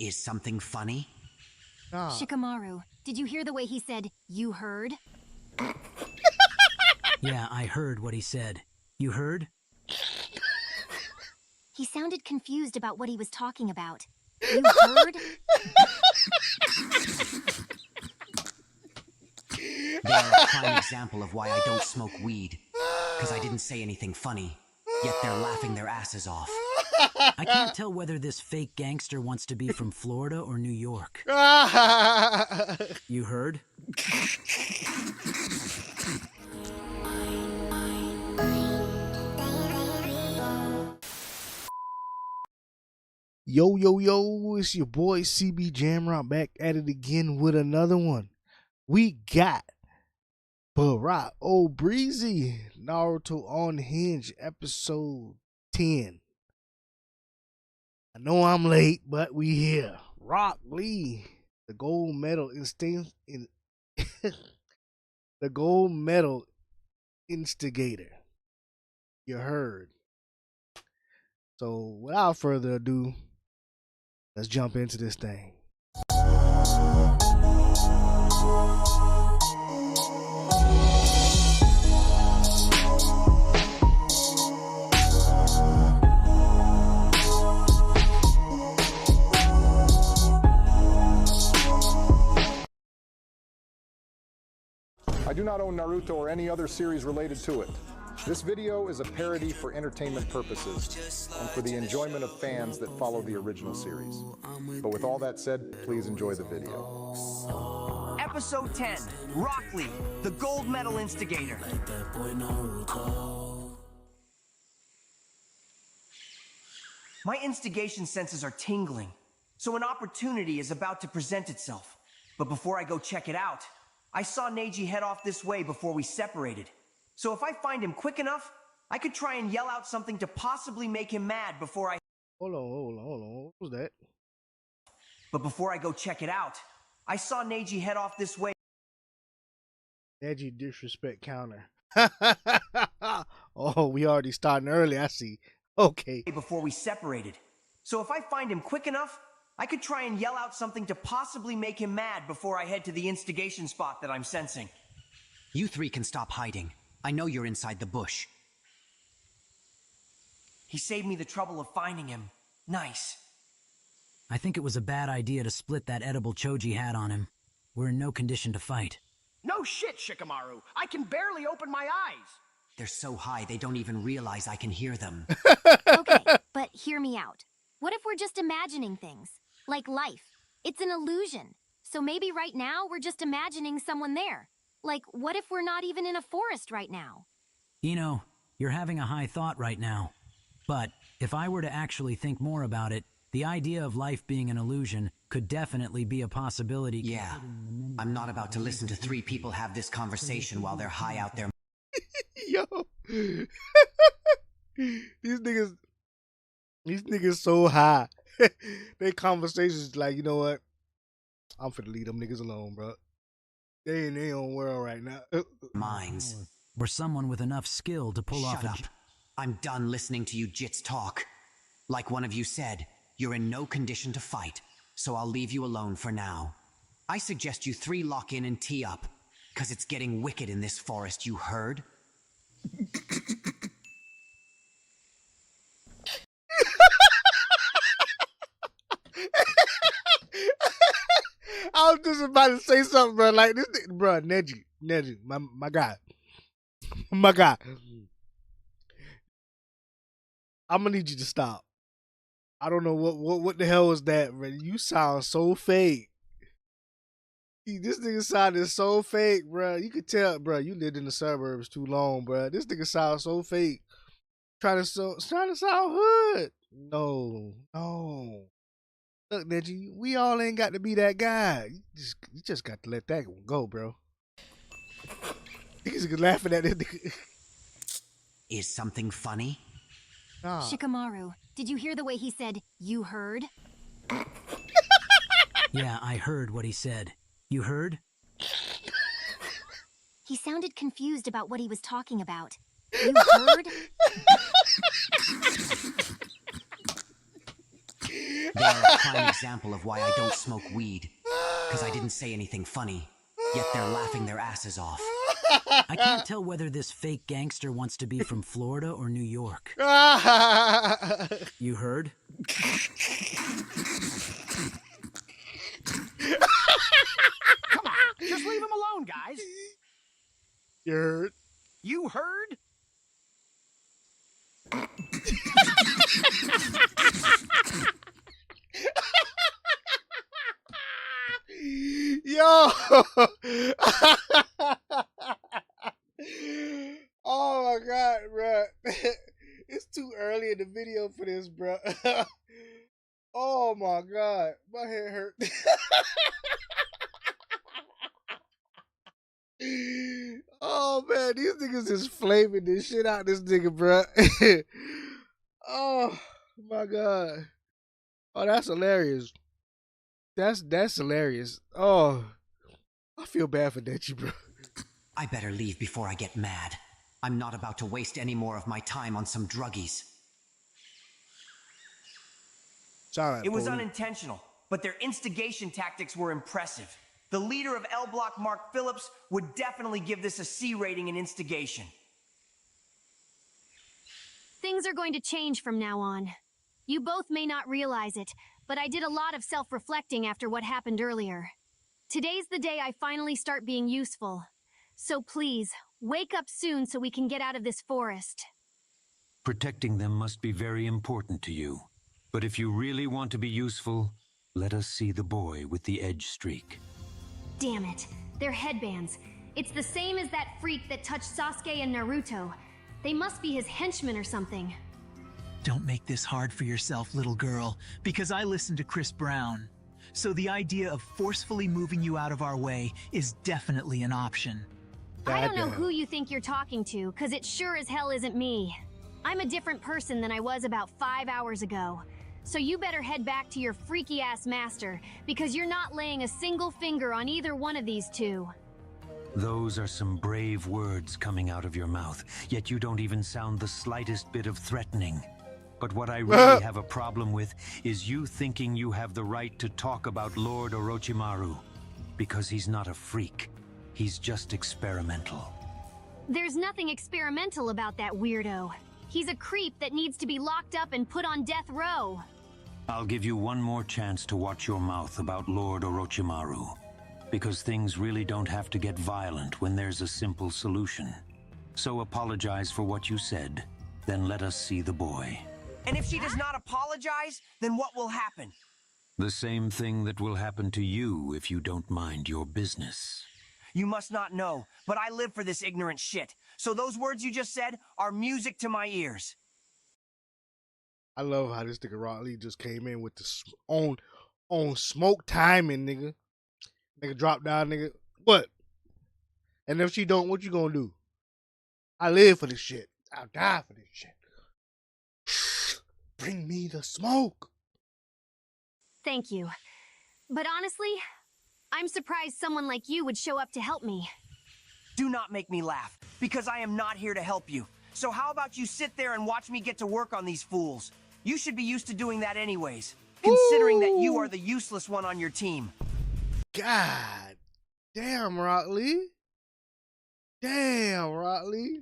Is something funny? Nah. Shikamaru, did you hear the way he said, "You heard"? Yeah, I heard what he said. You heard? He sounded confused about what he was talking about. You heard? They are a prime example of why I don't smoke weed. Because I didn't say anything funny. Yet they're laughing their asses off. I can't tell whether this fake gangster wants to be from Florida or New York. You heard? Yo, yo, yo, it's your boy CB Jamrock back at it again with another one. We got Barack Breezy, Naruto Unhinged, episode 10. I know I'm late, but we here. Rock Lee, the gold medal the gold medal instigator. You heard. So without further ado, let's jump into this thing. I do not own Naruto or any other series related to it. This video is a parody for entertainment purposes and for the enjoyment of fans that follow the original series. But with all that said, please enjoy the video. Episode 10, Rock Lee, the gold medal instigator. My instigation senses are tingling, so an opportunity is about to present itself. But before I go check it out, I saw Neji head off this way before we separated. So if I find him quick enough, I could try and yell out something to possibly make him mad before I... Hold on. What was that? But before I go check it out, I saw Neji head off this way. Neji disrespect counter. Oh, we already starting early, I see. Okay. Before we separated. So if I find him quick enough, I could try and yell out something to possibly make him mad before I head to the instigation spot that I'm sensing. You three can stop hiding. I know you're inside the bush. He saved me the trouble of finding him. Nice. I think it was a bad idea to split that edible Choji hat on him. We're in no condition to fight. No shit, Shikamaru. I can barely open my eyes. They're so high they don't even realize I can hear them. Okay, but hear me out. What if we're just imagining things? Like life. It's an illusion. So maybe right now we're just imagining someone there. Like, what if we're not even in a forest right now? Ino, you're having a high thought right now. But if I were to actually think more about it, the idea of life being an illusion could definitely be a possibility. Yeah, I'm not about to listen to three people have this conversation while they're high out there. Yo. These niggas so high. Their conversations like, you know what? I'm finna leave them niggas alone, bro. They in their own world right now. Minds. Or someone with enough skill to pull off Shut up. I'm done listening to you jits talk. Like one of you said, you're in no condition to fight, so I'll leave you alone for now. I suggest you three lock in and tee up, cause it's getting wicked in this forest, you heard? I was just about to say something, bro. Like this, bro. Neji, my guy, my guy. I'm gonna need you to stop. I don't know what the hell was that, bro. You sound so fake. This nigga sounded so fake, bro. You could tell, bro. You lived in the suburbs too long, bro. This nigga sounds so fake. Trying to sound hood. No. Look, Neji, we all ain't got to be that guy. You just got to let that one go, bro. Niggas laughing at this nigga. Is something funny? Nah. Shikamaru, did you hear the way he said, "You heard"? Yeah, I heard what he said. You heard? He sounded confused about what he was talking about. You heard? They are a prime example of why I don't smoke weed. Because I didn't say anything funny. Yet they're laughing their asses off. I can't tell whether this fake gangster wants to be from Florida or New York. You heard? Come on, just leave him alone, guys. You heard? You heard? Yo! Oh my god, bro. It's too early in the video for this, bro. Oh my god. My head hurt. Oh man, these niggas is flaming this shit out this nigga, bro. Oh my god. Oh, that's hilarious. That's hilarious. Oh, I feel bad for Dechi, bro. I better leave before I get mad. I'm not about to waste any more of my time on some druggies. It was unintentional, but their instigation tactics were impressive. The leader of L Block, Mark Phillips, would definitely give this a C rating in instigation. Things are going to change from now on. You both may not realize it, but I did a lot of self-reflecting after what happened earlier. Today's the day I finally start being useful. So please, wake up soon so we can get out of this forest. Protecting them must be very important to you. But if you really want to be useful, let us see the boy with the edge streak. Damn it, they're headbands. It's the same as that freak that touched Sasuke and Naruto. They must be his henchmen or something. Don't make this hard for yourself, little girl, because I listened to Chris Brown. So the idea of forcefully moving you out of our way is definitely an option. I don't know who you think you're talking to, because it sure as hell isn't me. I'm a different person than I was about 5 hours ago. So you better head back to your freaky-ass master, because you're not laying a single finger on either one of these two. Those are some brave words coming out of your mouth, yet you don't even sound the slightest bit of threatening. But what I really have a problem with is you thinking you have the right to talk about Lord Orochimaru. Because he's not a freak. He's just experimental. There's nothing experimental about that weirdo. He's a creep that needs to be locked up and put on death row. I'll give you one more chance to watch your mouth about Lord Orochimaru. Because things really don't have to get violent when there's a simple solution. So apologize for what you said, then let us see the boy. And if she does not apologize, then what will happen? The same thing that will happen to you if you don't mind your business. You must not know, but I live for this ignorant shit. So those words you just said are music to my ears. I love how this nigga Rock Lee just came in with the on smoke timing, nigga. Nigga drop down, nigga. What? And if she don't, what you gonna do? I live for this shit. I'll die for this shit. Bring me the smoke. Thank you. But honestly, I'm surprised someone like you would show up to help me. Do not make me laugh, because I am not here to help you. So how about you sit there and watch me get to work on these fools? You should be used to doing that anyways, considering that you are the useless one on your team. God damn, Rock Lee. Damn, Rock Lee.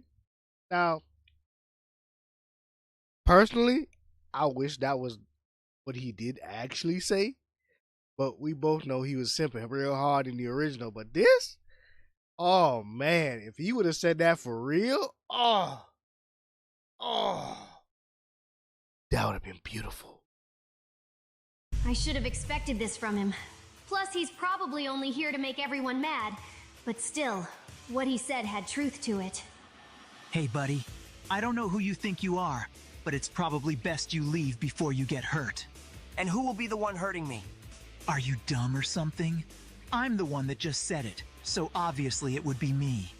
Now, personally, I wish that was what he did actually say. But we both know he was simping real hard in the original. But this? Oh, man. If he would have said that for real, that would have been beautiful. I should have expected this from him. Plus, he's probably only here to make everyone mad. But still, what he said had truth to it. Hey, buddy. I don't know who you think you are, but it's probably best you leave before you get hurt. And who will be the one hurting me? Are you dumb or something? I'm the one that just said it, so obviously it would be me.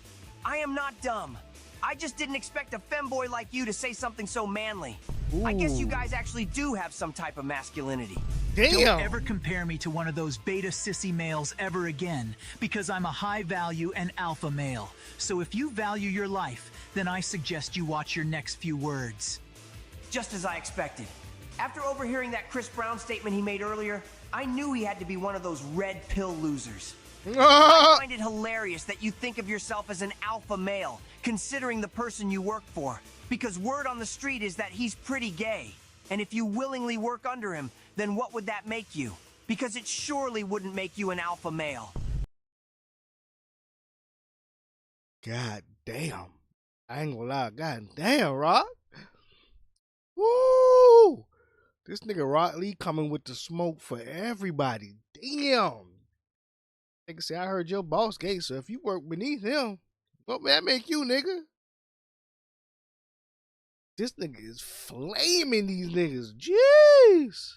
I am not dumb. I just didn't expect a femboy like you to say something so manly. I guess you guys actually do have some type of masculinity. Damn. Don't ever compare me to one of those beta sissy males ever again, because I'm a high value and alpha male. So if you value your life, then I suggest you watch your next few words. Just as I expected. After overhearing that Chris Brown statement he made earlier, I knew he had to be one of those red pill losers. I find it hilarious that you think of yourself as an alpha male, considering the person you work for. Because word on the street is that he's pretty gay. And if you willingly work under him, then what would that make you? Because it surely wouldn't make you an alpha male. God damn. I ain't gonna lie. God damn, Rock. Woo! This nigga Rock Lee coming with the smoke for everybody. Damn. Nigga say, I heard your boss gay, so if you work beneath him, what that make you, nigga? This nigga is flaming these niggas. Jeez.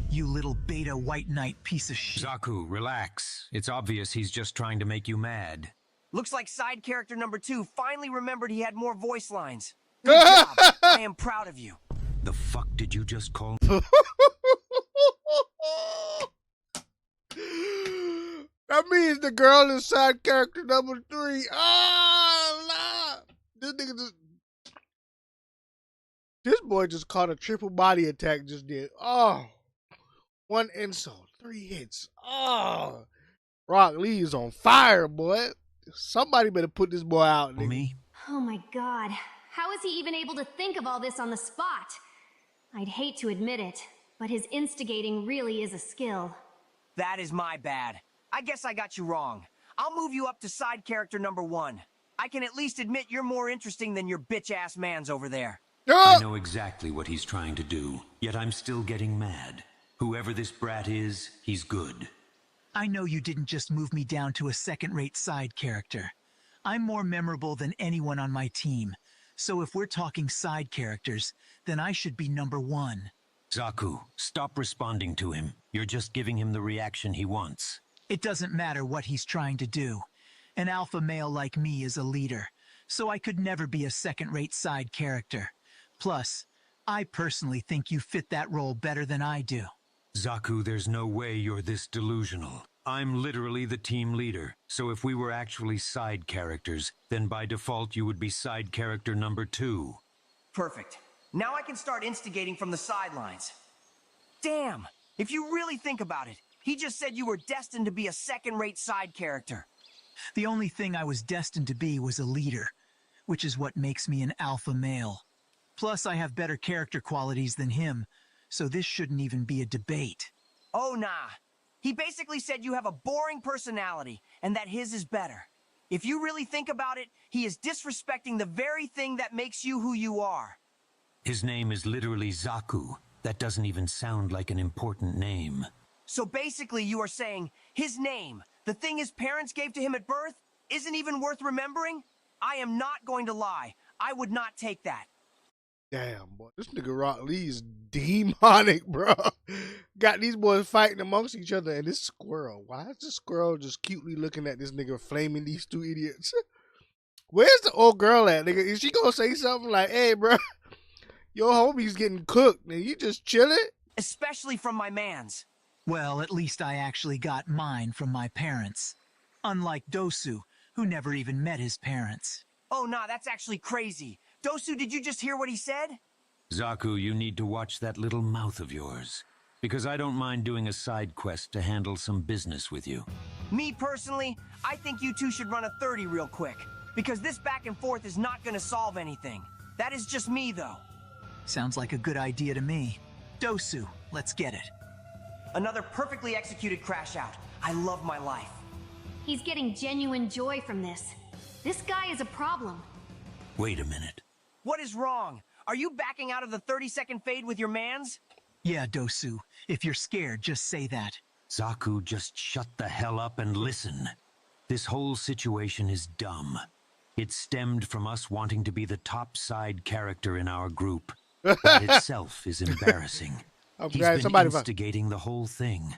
You little beta white knight piece of shit. Zaku, relax. It's obvious he's just trying to make you mad. Looks like side character number 2 finally remembered he had more voice lines. Good job. I am proud of you. The fuck did you just call? That means the girl is side character number 3. Oh, nah. This nigga just... This boy just caught a triple body attack just did. Oh. 1 insult, 3 hits. Oh. Rock Lee is on fire, boy. Somebody better put this boy out, nigga. Me? Oh my god. How is he even able to think of all this on the spot? I'd hate to admit it, but his instigating really is a skill. That is my bad. I guess I got you wrong. I'll move you up to side character number 1. I can at least admit you're more interesting than your bitch-ass mans over there. I know exactly what he's trying to do, yet I'm still getting mad. Whoever this brat is, he's good. I know you didn't just move me down to a second-rate side character. I'm more memorable than anyone on my team. So if we're talking side characters, then I should be number 1. Zaku, stop responding to him. You're just giving him the reaction he wants. It doesn't matter what he's trying to do. An alpha male like me is a leader, so I could never be a second-rate side character. Plus, I personally think you fit that role better than I do. Zaku, there's no way you're this delusional. I'm literally the team leader, so if we were actually side characters, then by default you would be side character number 2. Perfect. Now I can start instigating from the sidelines. Damn! If you really think about it, he just said you were destined to be a second-rate side character. The only thing I was destined to be was a leader, which is what makes me an alpha male. Plus, I have better character qualities than him, so this shouldn't even be a debate. Oh, nah. He basically said you have a boring personality, and that his is better. If you really think about it, he is disrespecting the very thing that makes you who you are. His name is literally Zaku. That doesn't even sound like an important name. So basically you are saying his name, the thing his parents gave to him at birth, isn't even worth remembering? I am not going to lie. I would not take that. Damn, boy. This nigga Rock Lee is demonic, bro. Got these boys fighting amongst each other, and this squirrel. Why is this squirrel just cutely looking at this nigga flaming these 2 idiots? Where's the old girl at, nigga? Is she gonna say something like, hey, bro, your homie's getting cooked, and you just chilling? Especially from my mans. Well, at least I actually got mine from my parents. Unlike Dosu, who never even met his parents. Oh, nah, that's actually crazy. Dosu, did you just hear what he said? Zaku, you need to watch that little mouth of yours. Because I don't mind doing a side quest to handle some business with you. Me, personally, I think you two should run a 30 real quick. Because this back and forth is not gonna solve anything. That is just me, though. Sounds like a good idea to me. Dosu, let's get it. Another perfectly executed crash out. I love my life. He's getting genuine joy from this. This guy is a problem. Wait a minute. What is wrong? Are you backing out of the 30-second fade with your mans? Yeah, Dosu. If you're scared, just say that. Zaku, just shut the hell up and listen. This whole situation is dumb. It stemmed from us wanting to be the top side character in our group. That itself is embarrassing. He's been instigating the whole thing.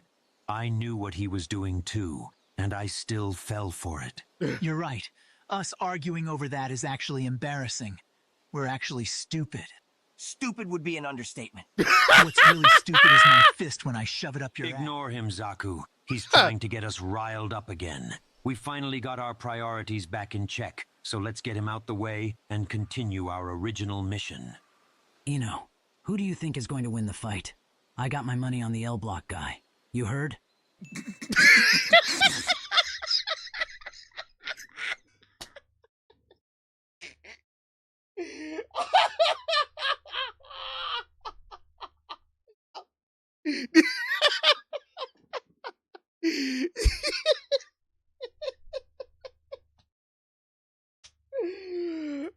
I knew what he was doing too, and I still fell for it. You're right. Us arguing over that is actually embarrassing. We're actually stupid. Stupid would be an understatement. What's really stupid is my fist when I shove it up your ass. Ignore him, Zaku. He's trying to get us riled up again. We finally got our priorities back in check, so let's get him out the way and continue our original mission. You know, Who do you think is going to win the fight? I got my money on the L Block guy. You heard?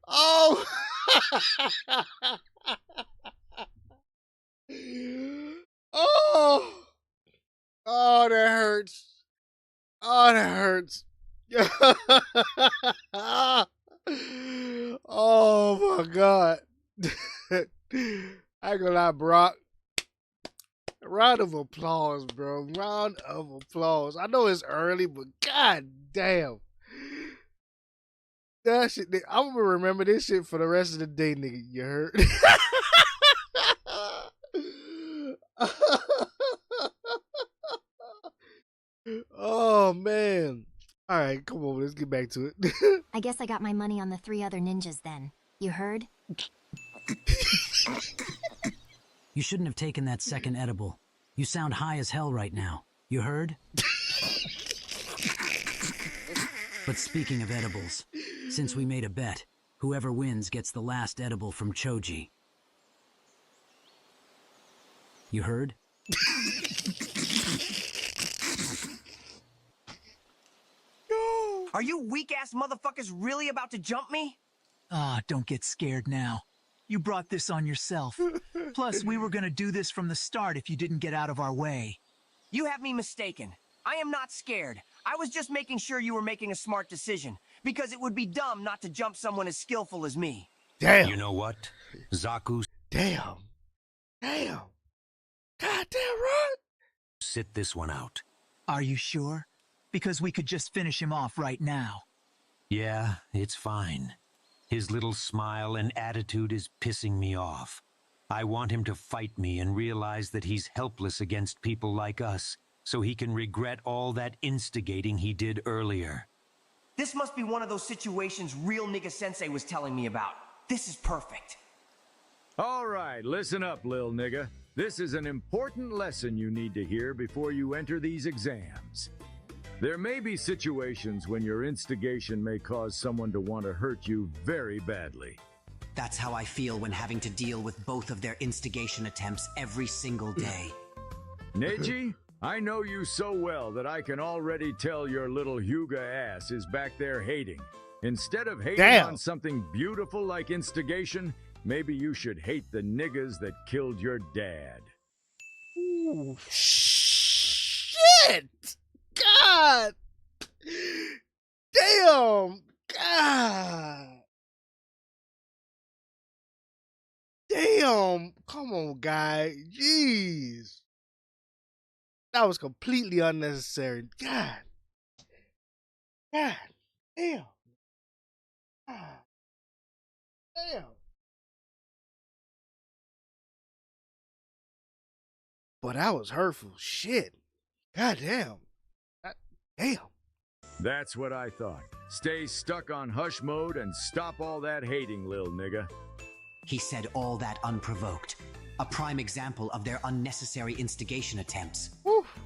Oh. Oh. Oh, that hurts. Oh, that hurts. Oh my God. I ain't gonna lie, Brock. Round of applause, bro. Round of applause. I know it's early, but god damn. That shit, I'm gonna remember this shit for the rest of the day, nigga. You heard? Oh, man. All right, come on. Let's get back to it. I guess I got my money on the 3 other ninjas then. You heard? You shouldn't have taken that second edible. You sound high as hell right now. You heard? But speaking of edibles, since we made a bet, whoever wins gets the last edible from Choji. You heard? Are you weak-ass motherfuckers really about to jump me? Ah, don't get scared now. You brought this on yourself. Plus, we were gonna do this from the start if you didn't get out of our way. You have me mistaken. I am not scared. I was just making sure you were making a smart decision, because it would be dumb not to jump someone as skillful as me. Damn. You know what? Zaku, Damn. Damn. Goddamn right. sit this one out. Are you sure? Because we could just finish him off right now. Yeah, it's fine. His little smile and attitude is pissing me off. I want him to fight me and realize that he's helpless against people like us, so he can regret all that instigating he did earlier. This must be one of those situations real nigga sensei was telling me about. This is perfect. All right, listen up, lil nigga. This is an important lesson you need to hear before you enter these exams. There may be situations when your instigation may cause someone to want to hurt you very badly. That's how I feel when having to deal with both of their instigation attempts every single day. Neji, I know you so well that I can already tell your little Hyuga ass is back there hating. Instead of hating on something beautiful like instigation, maybe you should hate the niggas that killed your dad. Ooh, shit! God! Damn! God! Damn! Come on, guy. Jeez. That was completely unnecessary. God. God. Damn. God. Damn. But that was hurtful. Shit. God damn. Damn. That's what I thought. Stay stuck on hush mode and stop all that hating, lil nigga. He said all that unprovoked. A prime example of their unnecessary instigation attempts.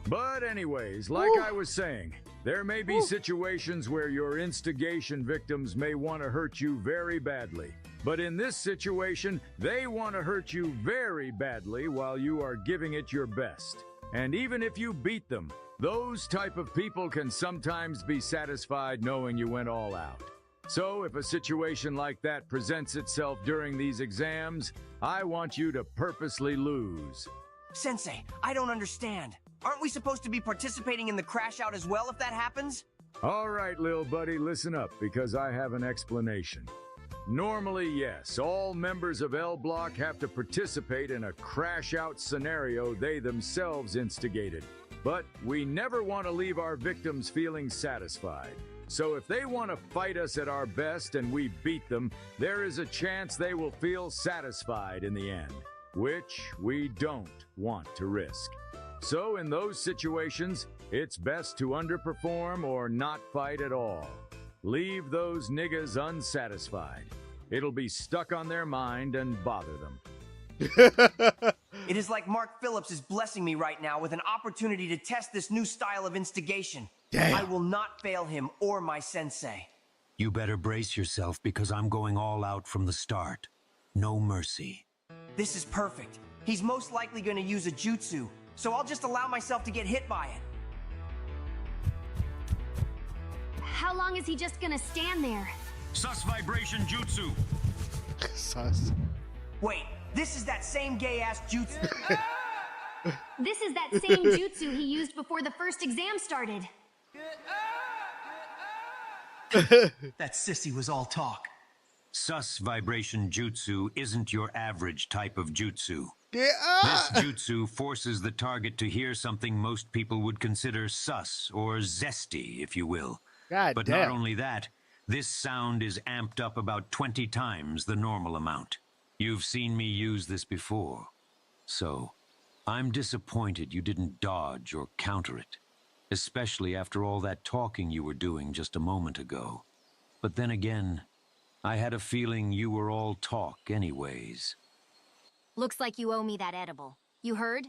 But anyways, like I was saying, there may be situations where your instigation victims may want to hurt you very badly. But in this situation, they want to hurt you very badly while you are giving it your best. And even if you beat them, those type of people can sometimes be satisfied knowing you went all out. So if a situation like that presents itself during these exams, I want you to purposely lose. Sensei, I don't understand. Aren't we supposed to be participating in the crash out as well if that happens? All right, lil buddy, listen up, because I have an explanation. Normally, yes, all members of L Block have to participate in a crash-out scenario they themselves instigated. But we never want to leave our victims feeling satisfied. So if they want to fight us at our best and we beat them, there is a chance they will feel satisfied in the end, which we don't want to risk. So in those situations, it's best to underperform or not fight at all. Leave those niggas unsatisfied. It'll be stuck on their mind and bother them. It is like Mark Phillips is blessing me right now with an opportunity to test this new style of instigation. Damn. I will not fail him or my sensei. You better brace yourself because I'm going all out from the start. No mercy. This is perfect. He's most likely going to use a jutsu, so I'll just allow myself to get hit by it. How long is he just gonna stand there? Sus vibration jutsu. Sus. Wait, this is that same gay-ass jutsu. This is that same jutsu he used before the first exam started. That sissy was all talk. Sus vibration jutsu isn't your average type of jutsu. Get up. This jutsu forces the target to hear something most people would consider sus or zesty, if you will. God But damn. not only that, this sound is amped up about 20 times the normal amount. You've seen me use this before. So, I'm disappointed you didn't dodge or counter it. Especially after all that talking you were doing just a moment ago. But then again, I had a feeling you were all talk anyways. Looks like you owe me that edible. You heard?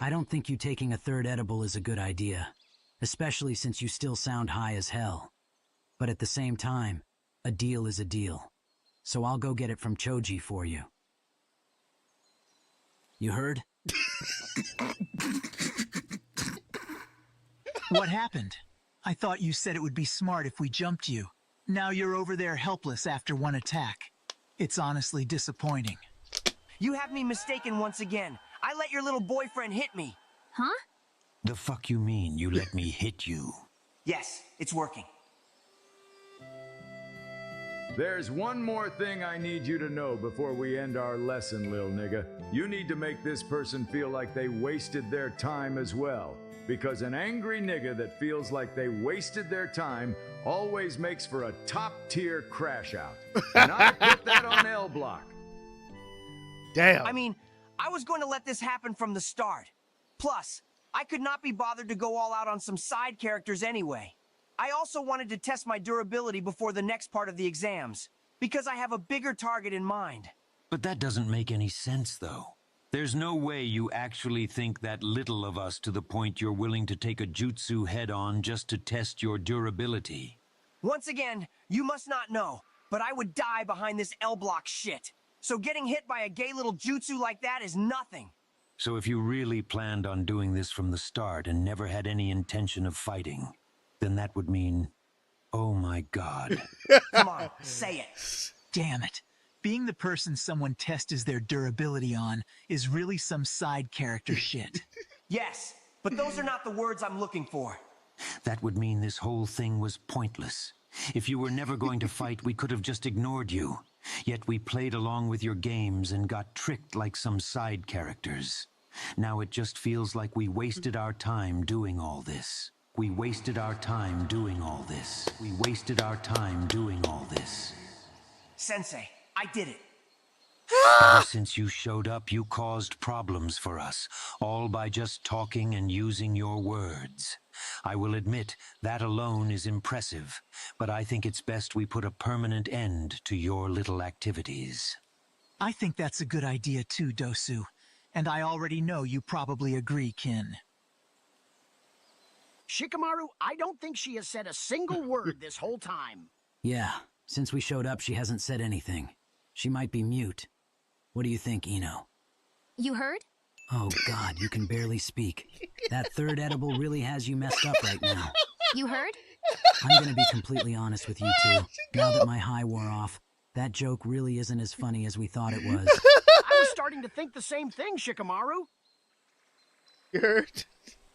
I don't think you taking a third edible is a good idea, especially since you still sound high as hell. But at the same time, a deal is a deal. So I'll go get it from Choji for you. You heard? What happened? I thought you said it would be smart if we jumped you. Now you're over there helpless after one attack. It's honestly disappointing. You have me mistaken once again. I let your little boyfriend hit me. Huh? The fuck you mean you let me hit you? Yes, it's working. There's one more thing I need you to know before we end our lesson, lil nigga. You need to make this person feel like they wasted their time as well. Because an angry nigga that feels like they wasted their time always makes for a top-tier crash out. And I put that on L Block. Damn. I mean, I was going to let this happen from the start. Plus, I could not be bothered to go all out on some side characters anyway. I also wanted to test my durability before the next part of the exams, because I have a bigger target in mind. But that doesn't make any sense, though. There's no way you actually think that little of us to the point you're willing to take a jutsu head-on just to test your durability. Once again, you must not know, but I would die behind this L-block shit. So getting hit by a gay little jutsu like that is nothing. So if you really planned on doing this from the start and never had any intention of fighting, then that would mean, oh my god. Come on, say it. Damn it. Being the person someone tests their durability on is really some side character shit. Yes, but those are not the words I'm looking for. That would mean this whole thing was pointless. If you were never going to fight, we could have just ignored you. Yet we played along with your games and got tricked like some side characters. Now it just feels like we wasted our time doing all this. We wasted our time doing all this. We wasted our time doing all this. Sensei, I did it. Ever since you showed up, you caused problems for us, all by just talking and using your words. I will admit, that alone is impressive, but I think it's best we put a permanent end to your little activities. I think that's a good idea too, Dosu. And I already know you probably agree, Kin. Shikamaru, I don't think she has said a single word this whole time. Yeah, since we showed up, she hasn't said anything. She might be mute. What do you think, Ino? You heard? Oh god, you can barely speak. That third edible really has you messed up right now. You heard? I'm gonna be completely honest with you two. Now that my high wore off, that joke really isn't as funny as we thought it was. I was starting to think the same thing, Shikamaru. You heard?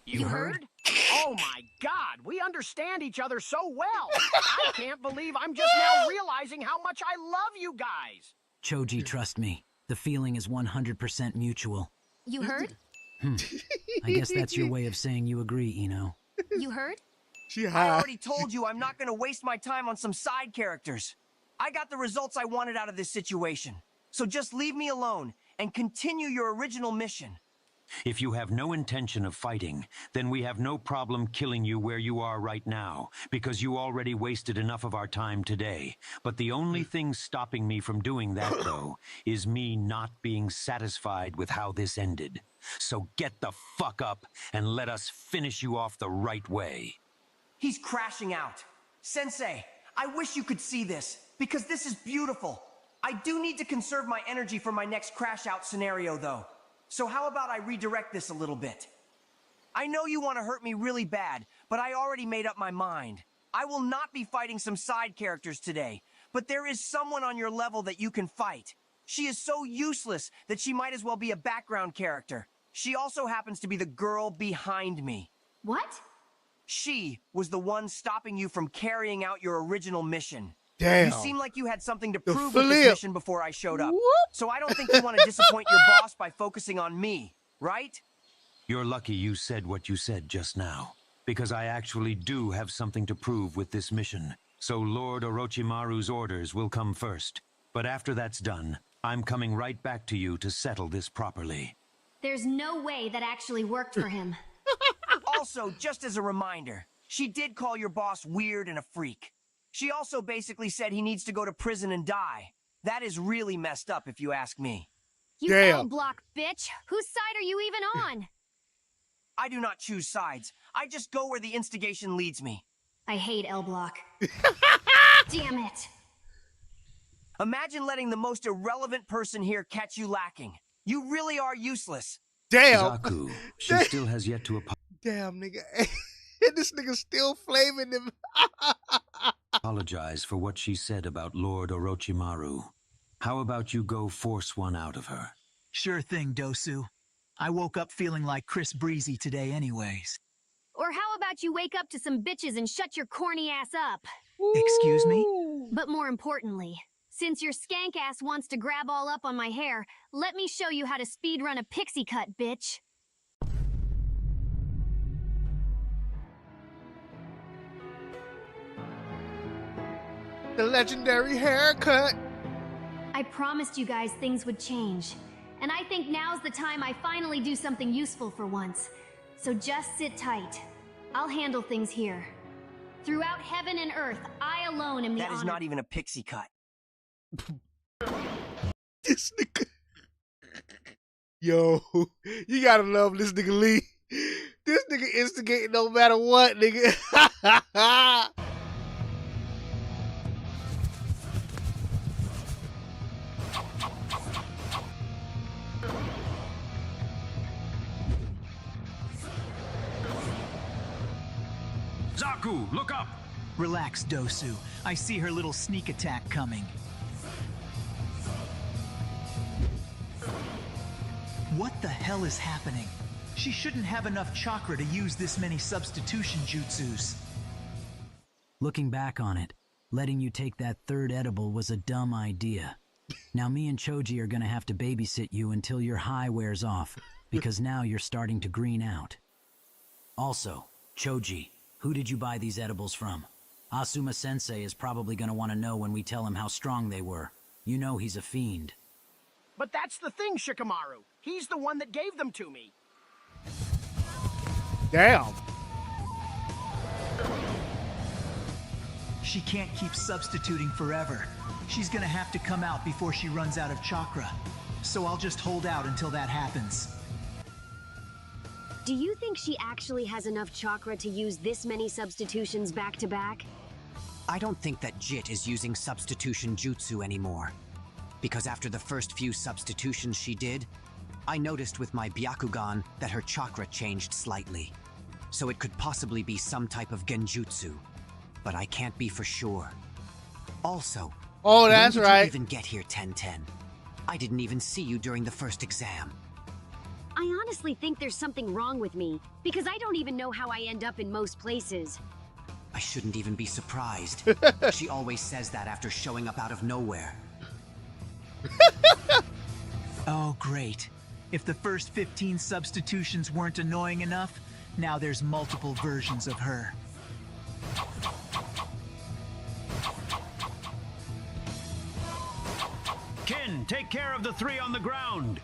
You heard? Oh my god, we understand each other so well. I can't believe I'm just now realizing how much I love you guys. Choji, trust me. The feeling is 100% mutual. You heard? I guess that's your way of saying you agree, Ino. You heard? She I high. already told you I'm not going to waste my time on some side characters. I got the results I wanted out of this situation. So just leave me alone and continue your original mission. If you have no intention of fighting, then we have no problem killing you where you are right now, because you already wasted enough of our time today. But the only thing stopping me from doing that, though, is me not being satisfied with how this ended. So get the fuck up and let us finish you off the right way. He's crashing out. Sensei, I wish you could see this, because this is beautiful. I do need to conserve my energy for my next crash out scenario, though. So how about I redirect this a little bit? I know you want to hurt me really bad, but I already made up my mind. I will not be fighting some side characters today, but there is someone on your level that you can fight. She is so useless that she might as well be a background character. She also happens to be the girl behind me. What? She was the one stopping you from carrying out your original mission. Damn. You seem like you had something to The prove with this flip. mission before I showed up. Whoop. So I don't think you want to disappoint your boss by focusing on me, right? You're lucky you said what you said just now, because I actually do have something to prove with this mission. So Lord Orochimaru's orders will come first. But after that's done, I'm coming right back to you to settle this properly. There's no way that actually worked for him. Also, just as a reminder, she did call your boss weird and a freak. She also basically said he needs to go to prison and die. That is really messed up if you ask me. You Damn. L-block bitch! Whose side are you even on? I do not choose sides. I just go where the instigation leads me. I hate L-block. Damn it! Imagine letting the most irrelevant person here catch you lacking. You really are useless. Damn. Zaku, she still has yet to Damn, nigga. This nigga still flaming him. apologize for what she said about Lord Orochimaru. How about you go force one out of her? Sure thing, Dosu. I woke up feeling like Chris Breezy today anyways. Or how about you wake up to some bitches and shut your corny ass up? Excuse me? But more importantly, since your skank ass wants to grab all up on my hair, let me show you how to speedrun a pixie cut, bitch. The legendary haircut. I promised you guys things would change. And I think now's the time I finally do something useful for once. So just sit tight. I'll handle things here. Throughout heaven and earth, I alone am the That is honor- not even a pixie cut. This nigga. Yo, you gotta love this nigga Lee. This nigga instigating no matter what, nigga. Zaku, look up! Relax, Dosu. I see her little sneak attack coming. What the hell is happening? She shouldn't have enough chakra to use this many substitution jutsus. Looking back on it, letting you take that third edible was a dumb idea. Now me and Choji are gonna have to babysit you until your high wears off, because now you're starting to green out. Also, Choji, who did you buy these edibles from? Asuma-sensei is probably gonna want to know when we tell him how strong they were. You know he's a fiend. But that's the thing, Shikamaru. He's the one that gave them to me. Damn. She can't keep substituting forever. She's gonna have to come out before she runs out of chakra. So I'll just hold out until that happens. Do you think she actually has enough chakra to use this many substitutions back to back? I don't think that Jit is using substitution jutsu anymore. Because after the first few substitutions she did, I noticed with my Byakugan that her chakra changed slightly. So it could possibly be some type of genjutsu. But I can't be for sure. Also, Oh, that's when did right. you even get here, 1010? I didn't even see you during the first exam. I honestly think there's something wrong with me, because I don't even know how I end up in most places. I shouldn't even be surprised. She always says that after showing up out of nowhere. Oh, great. If the first 15 substitutions weren't annoying enough, now there's multiple versions of her. Kin, take care of the three on the ground!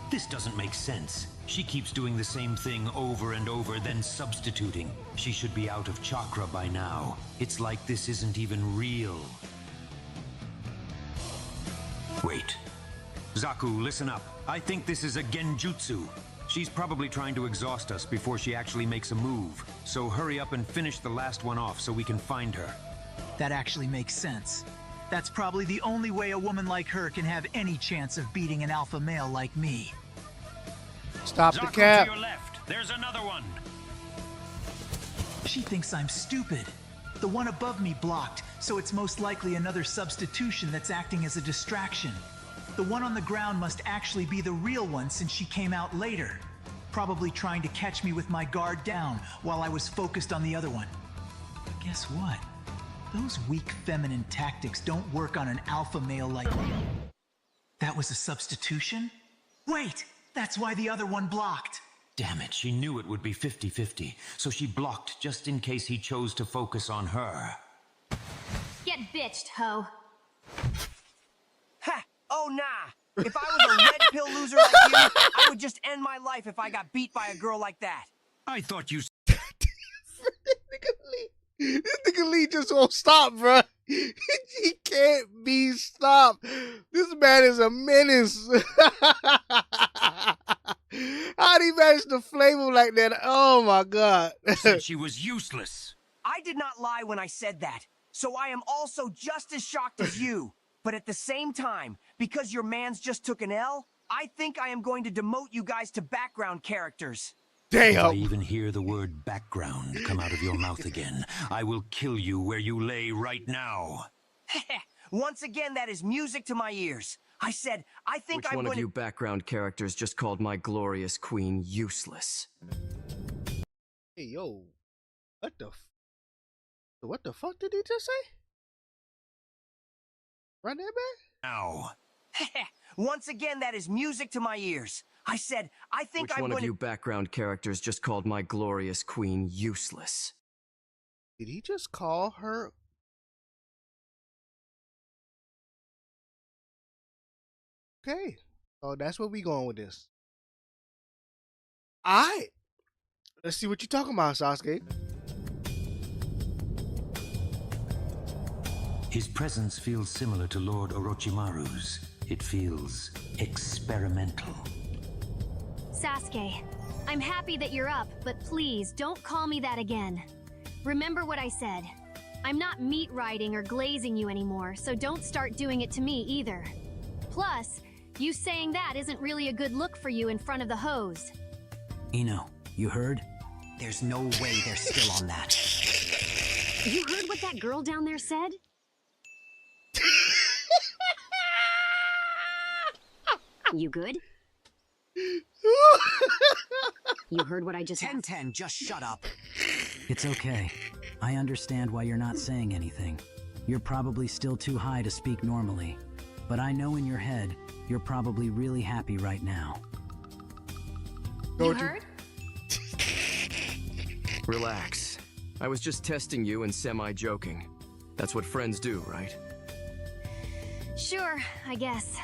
This doesn't make sense. She keeps doing the same thing over and over, then substituting. She should be out of chakra by now. It's like this isn't even real. Wait. Zaku, listen up. I think this is a genjutsu. She's probably trying to exhaust us before she actually makes a move. So hurry up and finish the last one off so we can find her. That actually makes sense. That's probably the only way a woman like her can have any chance of beating an alpha male like me. Stop Zaku, the cap. to your left. There's another one. She thinks I'm stupid. The one above me blocked, so it's most likely another substitution that's acting as a distraction. The one on the ground must actually be the real one since she came out later. Probably trying to catch me with my guard down while I was focused on the other one. But guess what? Those weak feminine tactics don't work on an alpha male like me. That was a substitution? Wait, that's why the other one blocked. Damn it, she knew it would be 50-50, so she blocked just in case he chose to focus on her. Get bitched, ho. Ha! Oh, nah. If I was a red pill loser like you, I would just end my life if I got beat by a girl like that. I thought you... This nigga Lee just won't stop, bro. He can't be stopped. This man is a menace. How'd he manage to flame him like that? Oh my god. said she was useless. I did not lie when I said that. So I am also just as shocked as you. But at the same time, because your mans just took an L, I think I am going to demote you guys to background characters. If I even hear the word background come out of your mouth again, I will kill you where you lay right now. Once again, that is music to my ears. I said, I think Which I'm one going of you background characters just called my glorious queen useless? Hey, yo. What the fuck did he just say? Run that back? Now. Once again, that is music to my ears. I said, I think Which I'm one going of you background characters just called my glorious queen useless? Did he just call her? Okay. Oh, that's where we going with this. Alright. Let's see what you're talking about, Sasuke. His presence feels similar to Lord Orochimaru's. It feels experimental. Sasuke, I'm happy that you're up, but please don't call me that again. Remember what I said. I'm not meat riding or glazing you anymore, so don't start doing it to me either. Plus, you saying that isn't really a good look for you in front of the hose. Ino, you heard? There's no way they're still on that. You heard what that girl down there said? You good? You heard what I just asked? 10-10, just shut up. It's okay. I understand why you're not saying anything. You're probably still too high to speak normally. But I know in your head, you're probably really happy right now. You heard? Relax. I was just testing you and semi-joking. That's what friends do, right? Sure, I guess.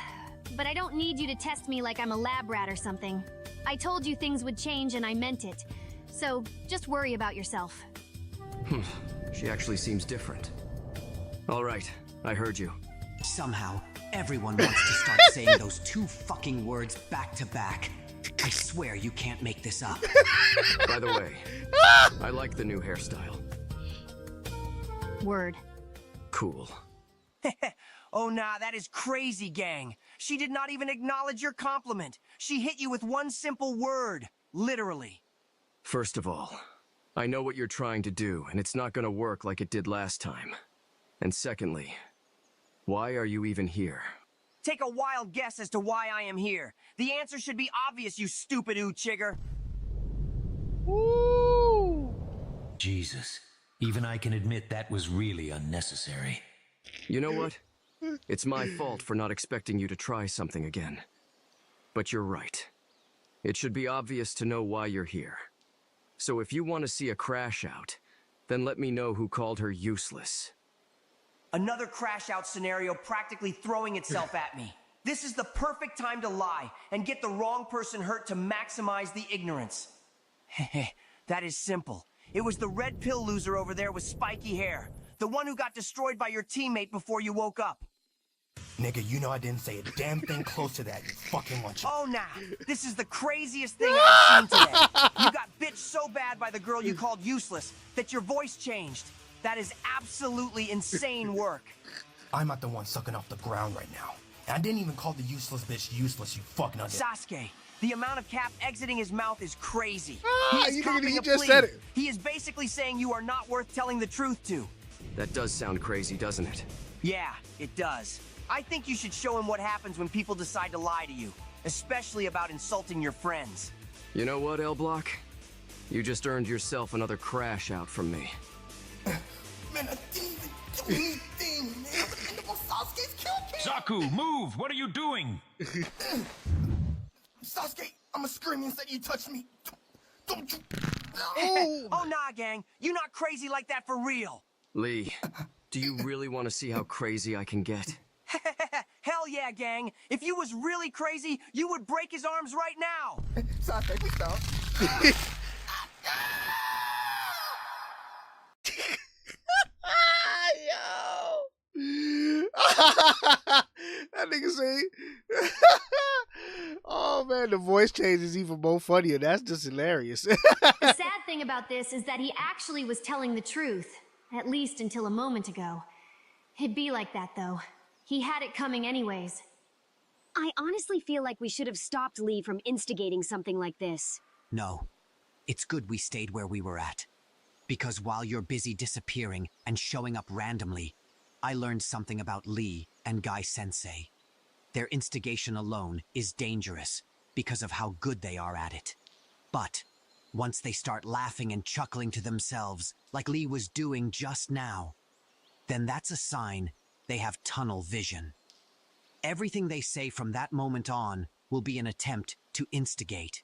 But I don't need you to test me like I'm a lab rat or something. I told you things would change and I meant it. So, just worry about yourself. She actually seems different. All right, I heard you. Somehow, everyone wants to start saying those two fucking words back to back. I swear you can't make this up. By the way, I like the new hairstyle. Word. Cool. Oh, nah, that is crazy, gang. She did not even acknowledge your compliment. She hit you with one simple word. Literally. First of all, I know what you're trying to do, and it's not gonna work like it did last time. And secondly, why are you even here? Take a wild guess as to why I am here. The answer should be obvious, you stupid Chigger. Woo! Jesus. Even I can admit that was really unnecessary. You know what? It's my fault for not expecting you to try something again. But you're right. It should be obvious to know why you're here. So if you want to see a crash out, then let me know who called her useless. Another crash out scenario practically throwing itself at me. This is the perfect time to lie and get the wrong person hurt to maximize the ignorance. That is simple. It was the red pill loser over there with spiky hair. The one who got destroyed by your teammate before you woke up. Nigga, you know I didn't say a damn thing close to that, you fucking lunch. Oh, nah. This is the craziest thing I've seen today. You got bitched so bad by the girl you called useless that your voice changed. That is absolutely insane work. I'm not the one sucking off the ground right now. And I didn't even call the useless bitch useless, you fuck nugget. Sasuke, the amount of cap exiting his mouth is crazy. You just said it. He is basically saying you are not worth telling the truth to. That does sound crazy, doesn't it? Yeah, it does. I think you should show him what happens when people decide to lie to you, especially about insulting your friends. You know what, L Block? You just earned yourself another crash out from me. Man, I didn't even do anything, man. I was thinking about Sasuke's kill cam. Zaku, move! What are you doing? Sasuke, I'ma scream and say you touched me. Don't you? Oh, nah, gang. You not crazy like that for real. Lee, do you really want to see how crazy I can get? Hell yeah, gang. If you was really crazy, you would break his arms right now. Sasuke, please stop. That nigga say, oh man, the voice change is even more funnier. That's just hilarious. The sad thing about this is that he actually was telling the truth, at least until a moment ago. It'd be like that, though. He had it coming anyways. I honestly feel like we should have stopped Lee from instigating something like this. No. It's good we stayed where we were at. Because while you're busy disappearing and showing up randomly, I learned something about Lee and Guy Sensei. Their instigation alone is dangerous because of how good they are at it. But once they start laughing and chuckling to themselves, like Lee was doing just now, then that's a sign they have tunnel vision. Everything they say from that moment on will be an attempt to instigate.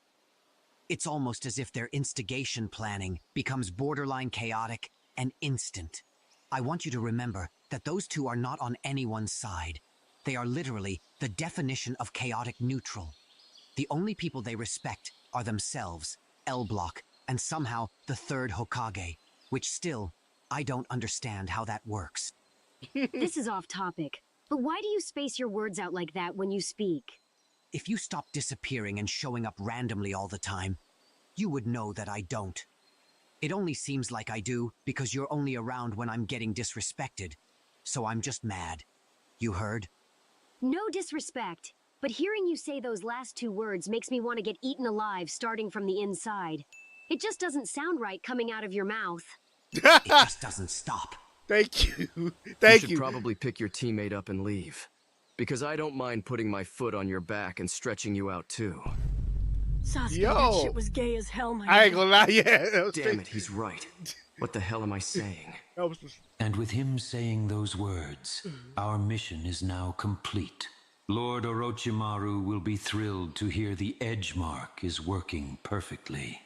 It's almost as if their instigation planning becomes borderline chaotic and instant. I want you to remember that those two are not on anyone's side. They are literally the definition of chaotic neutral. The only people they respect are themselves, L Block, and somehow the third Hokage, which still, I don't understand how that works. This is off topic, but why do you space your words out like that when you speak? If you stop disappearing and showing up randomly all the time, you would know that I don't. It only seems like I do because you're only around when I'm getting disrespected, so I'm just mad. You heard? No disrespect, but hearing you say those last two words makes me want to get eaten alive starting from the inside. It just doesn't sound right coming out of your mouth. It just doesn't stop. Thank you. You Thank should you. probably pick your teammate up and leave. Because I don't mind putting my foot on your back and stretching you out too. Sasuke, Yo. that shit was gay as hell, my I ain't man. gonna lie, yeah. Damn it, he's right. What the hell am I saying? And with him saying those words, our mission is now complete. Lord Orochimaru will be thrilled to hear the edge mark is working perfectly.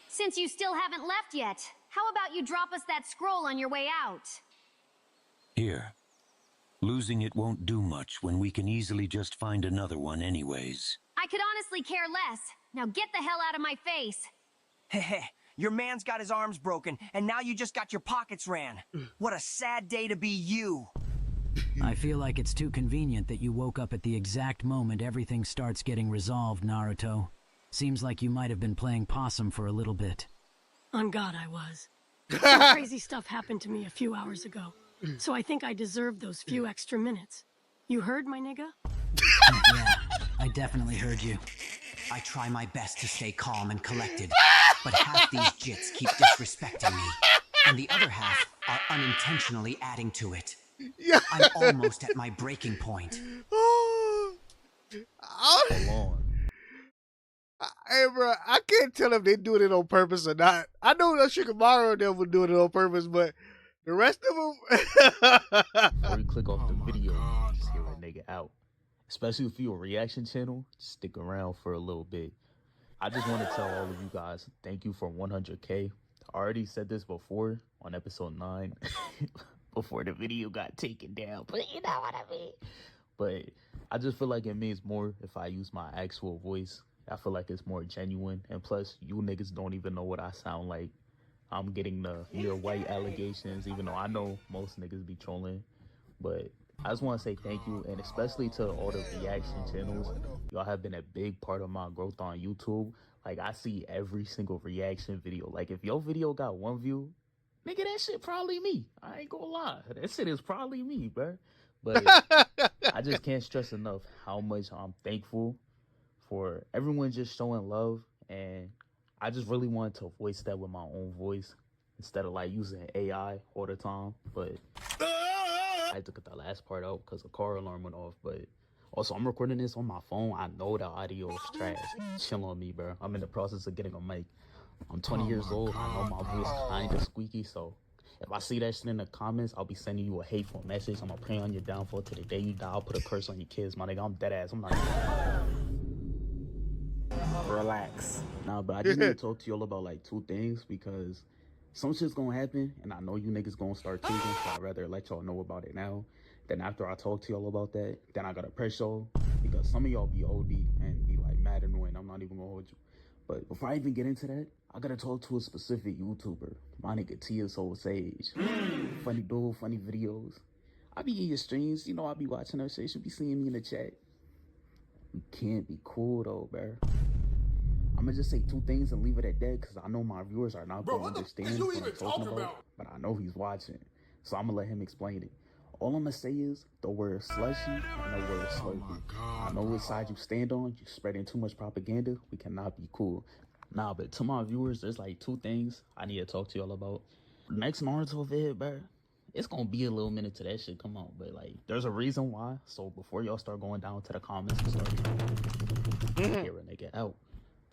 Since you still haven't left yet, how about you drop us that scroll on your way out? Here. Losing it won't do much when we can easily just find another one anyways. I could honestly care less. Now get the hell out of my face. Heh, your man's got his arms broken, and now you just got your pockets ran. What a sad day to be you. I feel like it's too convenient that you woke up at the exact moment everything starts getting resolved, Naruto. Seems like you might have been playing possum for a little bit. On God, I was. Some crazy stuff happened to me a few hours ago, so I think I deserved those few extra minutes. You heard, my nigga? Yeah, I definitely heard you. I try my best to stay calm and collected, but half these jits keep disrespecting me, and the other half are unintentionally adding to it. Yeah. I'm almost at my breaking point. Hold on. Hey, bro, I can't tell if they're doing it on purpose or not. I know that Shikamaru and them were doing it on purpose, but the rest of them... Before you click off the video, just hear a nigga out. Especially if you're a reaction channel, stick around for a little bit. I just want to tell all of you guys, thank you for 100K. I already said this before on episode 9, before the video got taken down, but you know what I mean. But I just feel like it means more if I use my actual voice. I feel like it's more genuine. And plus, you niggas don't even know what I sound like. I'm getting the "you're white" allegations, even though I know most niggas be trolling. But I just want to say thank you, and especially to all the reaction channels. Y'all have been a big part of my growth on YouTube. Like, I see every single reaction video. Like, if your video got 1 view, nigga, that shit probably me. I ain't gonna lie. That shit is probably me, bro. But I just can't stress enough how much I'm thankful for everyone just showing love. And I just really wanted to voice that with my own voice instead of like using AI all the time. But I had to cut that last part out because the car alarm went off. But also, I'm recording this on my phone. I know the audio is trash. Chill on me, bro. I'm in the process of getting a mic. I'm 20 years old. I know my voice kind of squeaky, so if I see that shit in the comments, I'll be sending you a hateful message. I'm gonna pray on your downfall to the day you die. I'll put a curse on your kids, my nigga. I'm dead ass. I'm not even... Relax. Nah, but I just need to talk to y'all about like 2 things because some shit's gonna happen, and I know you niggas gonna start tweaking, so I'd rather let y'all know about it now. Then after I talk to y'all about that, then I gotta press y'all because some of y'all be OD and be like mad annoying. I'm not even gonna hold you. But before I even get into that, I gotta talk to a specific YouTuber. My nigga Tia Soul Sage. Funny dude, funny videos. I be in your streams, you know, I be watching her shit. She be seeing me in the chat. You can't be cool though, bro. I'm gonna just say 2 things and leave it at that because I know my viewers are not gonna understand what I'm talking about. But I know he's watching, so I'm gonna let him explain it. All I'm gonna say is the word slushy and the word slurpee. I know which side you stand on. You're spreading too much propaganda. We cannot be cool. Nah, but to my viewers, there's like 2 things I need to talk to y'all about. Next Naruto vid, bro, it's gonna be a little minute to that shit come on, but like, there's a reason why. So before y'all start going down to the comments and start hear a nigga out.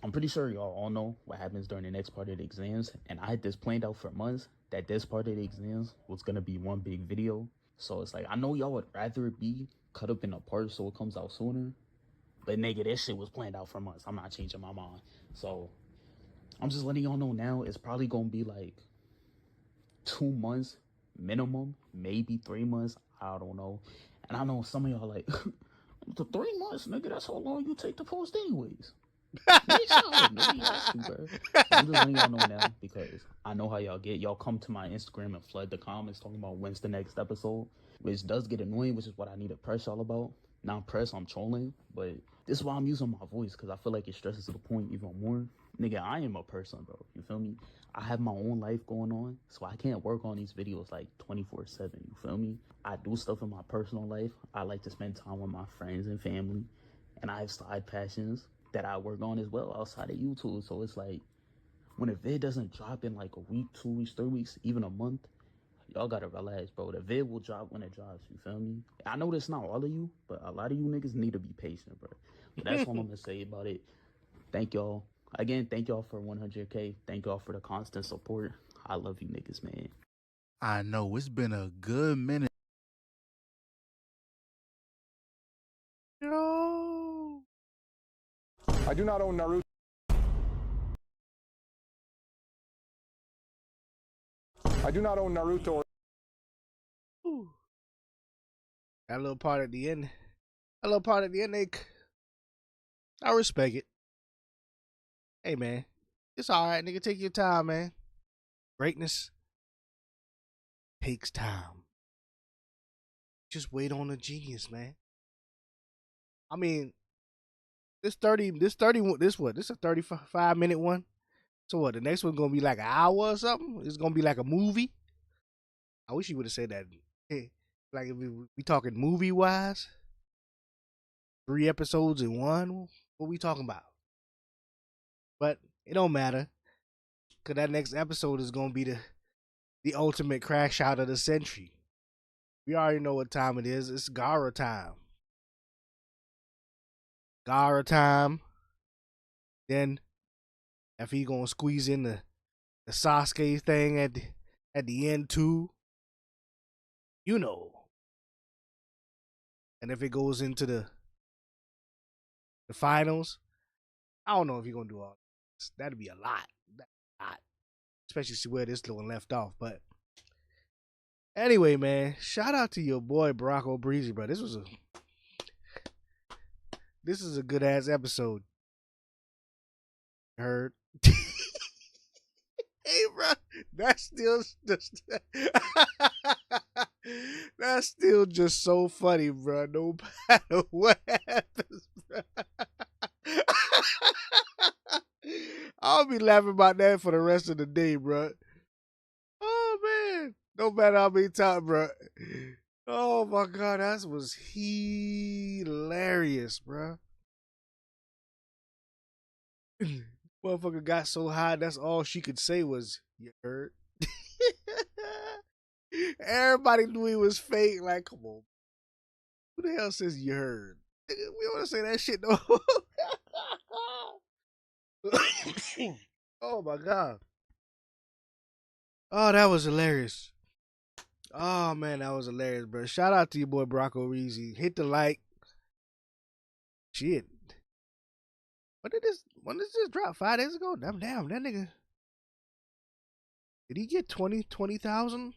I'm pretty sure y'all all know what happens during the next part of the exams, and I had this planned out for months that this part of the exams was gonna be one big video. So it's like, I know y'all would rather it be cut up in a part so it comes out sooner, but nigga, this shit was planned out for months. I'm not changing my mind. So I'm just letting y'all know now, it's probably gonna be like 2 months minimum, maybe 3 months. I don't know. And I know some of y'all like, to 3 months, nigga, that's how long you take to post anyways. Nobody asked you, bro. I'm just letting y'all know now because I know how y'all get. Y'all come to my Instagram and flood the comments talking about when's the next episode, which does get annoying, which is what I need to press y'all about. Not press, I'm trolling, but this is why I'm using my voice because I feel like it stresses to the point even more. Nigga, I am a person, bro. You feel me? I have my own life going on, so I can't work on these videos like 24/7. You feel me? I do stuff in my personal life. I like to spend time with my friends and family, and I have side passions that I work on as well outside of YouTube. So it's like, when a vid doesn't drop in like a week, 2 weeks, 3 weeks, even a month, y'all gotta relax, bro. The vid will drop when it drops, you feel me? I know that's not all of you, but a lot of you niggas need to be patient, bro. But that's all I'm gonna say about it. Thank y'all. Again, thank y'all for 100K. Thank y'all for the constant support. I love you niggas, man. I know, it's been a good minute. Yo. I do not own Naruto. I do not own Naruto. That little part at the end. That little part at the end, I respect it. Hey, man. It's alright, nigga. Take your time, man. Greatness takes time. Just wait on a genius, man. I mean, this a 35-minute one. So what, the next one's gonna be like an hour or something? It's gonna be like a movie? I wish you would have said that. Hey, like if we talking movie wise, 3 episodes in one. What we talking about? But it don't matter, cause that next episode is gonna be the ultimate crash out of the century. We already know what time it is. It's Gara time. Gara time. Then if he gonna squeeze in the Sasuke thing at the end too, you know. And if it goes into the finals, I don't know if you're gonna do all this. That'd be a lot. Especially see where this little one left off. But anyway, man, shout out to your boy Barack O'Breezy, bro. This was This is a good ass episode. Heard. Hey, bro, that's still just that's still just so funny, bro. No matter what happens, bro. I'll be laughing about that for the rest of the day, bro. Oh man, no matter how many times, bro. Oh my god, that was hilarious, bro. Motherfucker got so high, that's all she could say was, "You heard?" Everybody knew he was fake. Like, come on. Who the hell says you heard? We don't want to say that shit, though. Oh, my God. Oh, that was hilarious. Oh, man, that was hilarious, bro. Shout out to your boy, Brocco Reezy. Hit the like. Shit. When did this drop? 5 days ago? Damn, that nigga. Did he get 20,000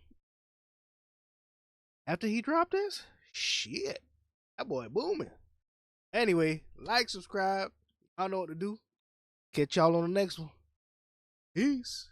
after he dropped this? Shit. That boy booming. Anyway, like, subscribe. I know what to do. Catch y'all on the next one. Peace.